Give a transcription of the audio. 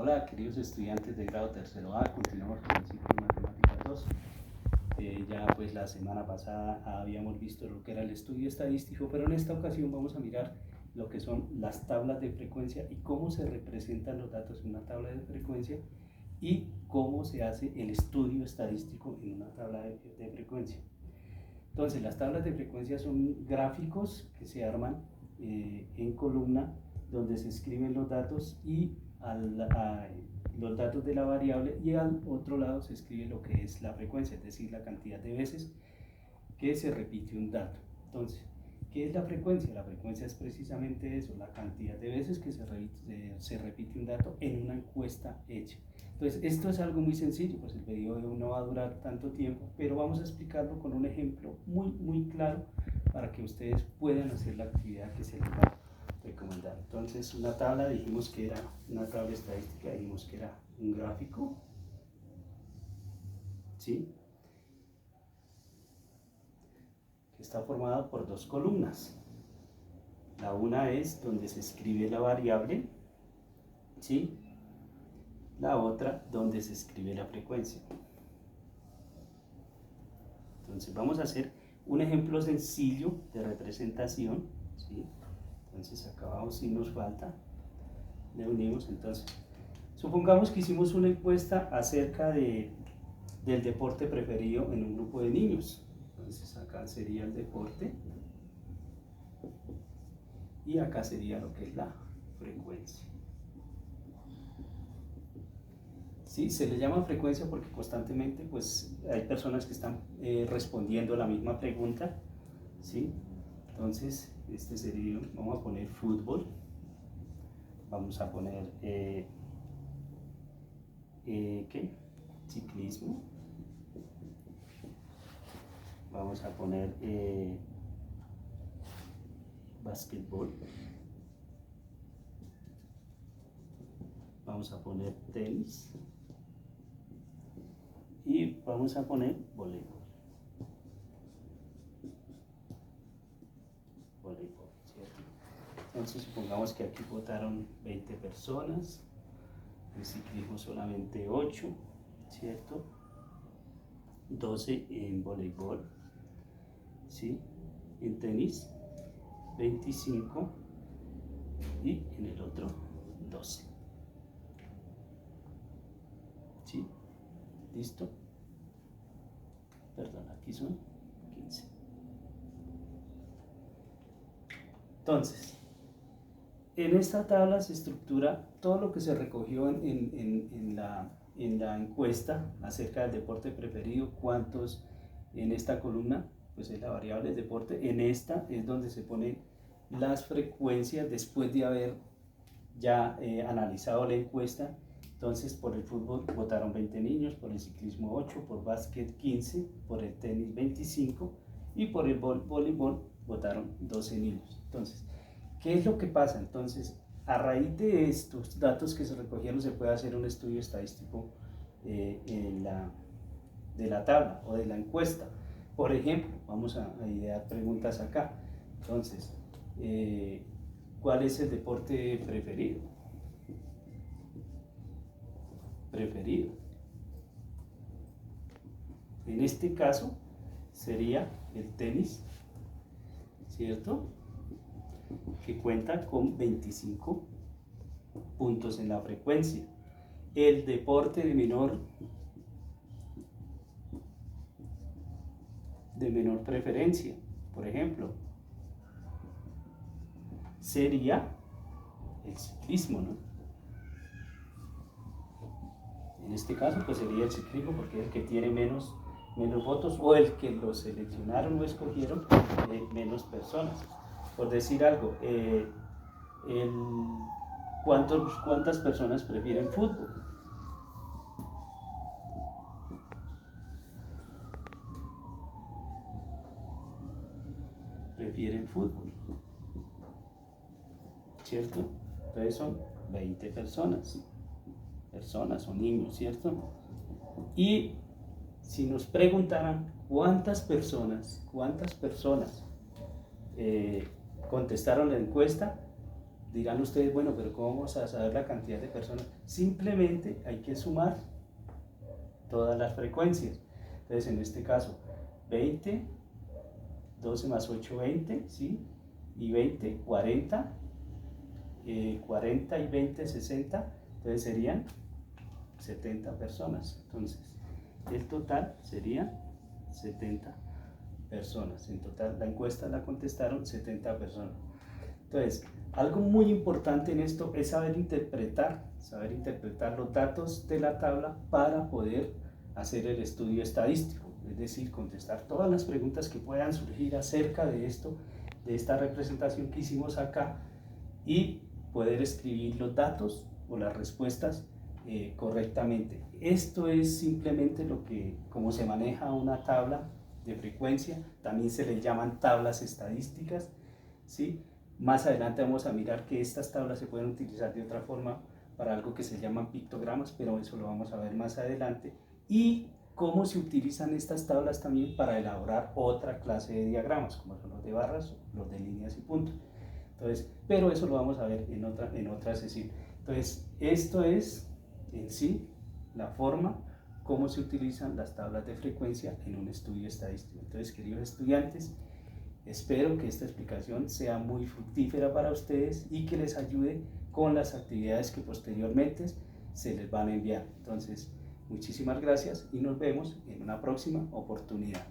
Hola, queridos estudiantes de grado tercero A, continuamos con el ciclo de Matemáticas 2. Ya pues la semana pasada habíamos visto lo que era el estudio estadístico, pero en esta ocasión vamos a mirar lo que son las tablas de frecuencia y cómo se representan los datos en una tabla de frecuencia y cómo se hace el estudio estadístico en una tabla de frecuencia. Entonces, las tablas de frecuencia son gráficos que se arman en columna donde se escriben los datos y los datos de la variable, y al otro lado se escribe lo que es la frecuencia, es decir, la cantidad de veces que se repite un dato. Entonces, ¿qué es la frecuencia? La frecuencia es precisamente eso, la cantidad de veces que se repite un dato en una encuesta hecha. Entonces, esto es algo muy sencillo, pues el video no va a durar tanto tiempo, pero vamos a explicarlo con un ejemplo muy claro para que ustedes puedan hacer la actividad que se les va a recomendar. Entonces, una tabla, dijimos que era una tabla estadística, dijimos que era un gráfico, ¿sí? Que está formado por dos columnas. La una es donde se escribe la variable, ¿sí? La otra donde se escribe la frecuencia. Entonces vamos a hacer un ejemplo sencillo de representación, ¿sí? Entonces acá abajo si nos falta, le unimos. Entonces supongamos que hicimos una encuesta acerca del deporte preferido en un grupo de niños. Entonces acá sería el deporte y acá sería lo que es la frecuencia. ¿Sí? Se le llama frecuencia porque constantemente pues, hay personas que están respondiendo la misma pregunta, ¿sí? Entonces, este sería, vamos a poner fútbol, vamos a poner ¿qué? Ciclismo, vamos a poner básquetbol, vamos a poner tenis y vamos a poner voleibol. ¿Cierto? Entonces supongamos que aquí votaron 20 personas, en ciclismo solamente 8, ¿cierto? 12 en voleibol, ¿sí? En tenis 25 y en el otro 12. ¿Sí? ¿Listo? Perdón, aquí son 15. Entonces, en esta tabla se estructura todo lo que se recogió en la encuesta acerca del deporte preferido, cuántos en esta columna, pues es la variable del deporte, en esta es donde se ponen las frecuencias después de haber ya analizado la encuesta. Entonces, por el fútbol votaron 20 niños, por el ciclismo 8, por básquet 15, por el tenis 25 y por el voleibol votaron 12 niños. Entonces, ¿qué es lo que pasa? Entonces, a raíz de estos datos que se recogieron, se puede hacer un estudio estadístico de la tabla o de la encuesta. Por ejemplo, vamos a idear preguntas acá. Entonces, ¿cuál es el deporte preferido? En este caso sería el tenis, ¿cierto? Que cuenta con 25 puntos en la frecuencia. El deporte de menor preferencia, por ejemplo, sería el ciclismo, ¿no? En este caso, pues sería el ciclismo porque es el que tiene menos votos, o el que lo seleccionaron o escogieron menos personas. Por decir algo, ¿cuántas personas prefieren fútbol? Prefieren fútbol, ¿cierto? Entonces son 20 personas o niños, ¿cierto? Y si nos preguntaran cuántas personas contestaron la encuesta, Dirán ustedes, bueno, pero ¿cómo vamos a saber la cantidad de personas? Simplemente hay que sumar todas las frecuencias. Entonces, en este caso, 20, 12 más 8, 20, ¿sí? Y 20, 40, 40 y 20, 60, entonces serían 70 personas. Entonces, el total sería 70 personas. En total, la encuesta la contestaron 70 personas. Entonces, algo muy importante en esto es saber interpretar los datos de la tabla para poder hacer el estudio estadístico, es decir, contestar todas las preguntas que puedan surgir acerca de esto, de esta representación que hicimos acá, y poder escribir los datos o las respuestas correctamente. Esto es simplemente como se maneja una tabla de frecuencia, también se le llaman tablas estadísticas, ¿sí? Más adelante vamos a mirar que estas tablas se pueden utilizar de otra forma para algo que se llaman pictogramas, pero eso lo vamos a ver más adelante, y cómo se utilizan estas tablas también para elaborar otra clase de diagramas, como son los de barras, los de líneas y puntos. Entonces, pero eso lo vamos a ver en otra sesión. Entonces, esto es en sí la forma cómo se utilizan las tablas de frecuencia en un estudio estadístico. Entonces, queridos estudiantes, espero que esta explicación sea muy fructífera para ustedes y que les ayude con las actividades que posteriormente se les van a enviar. Entonces, muchísimas gracias y nos vemos en una próxima oportunidad.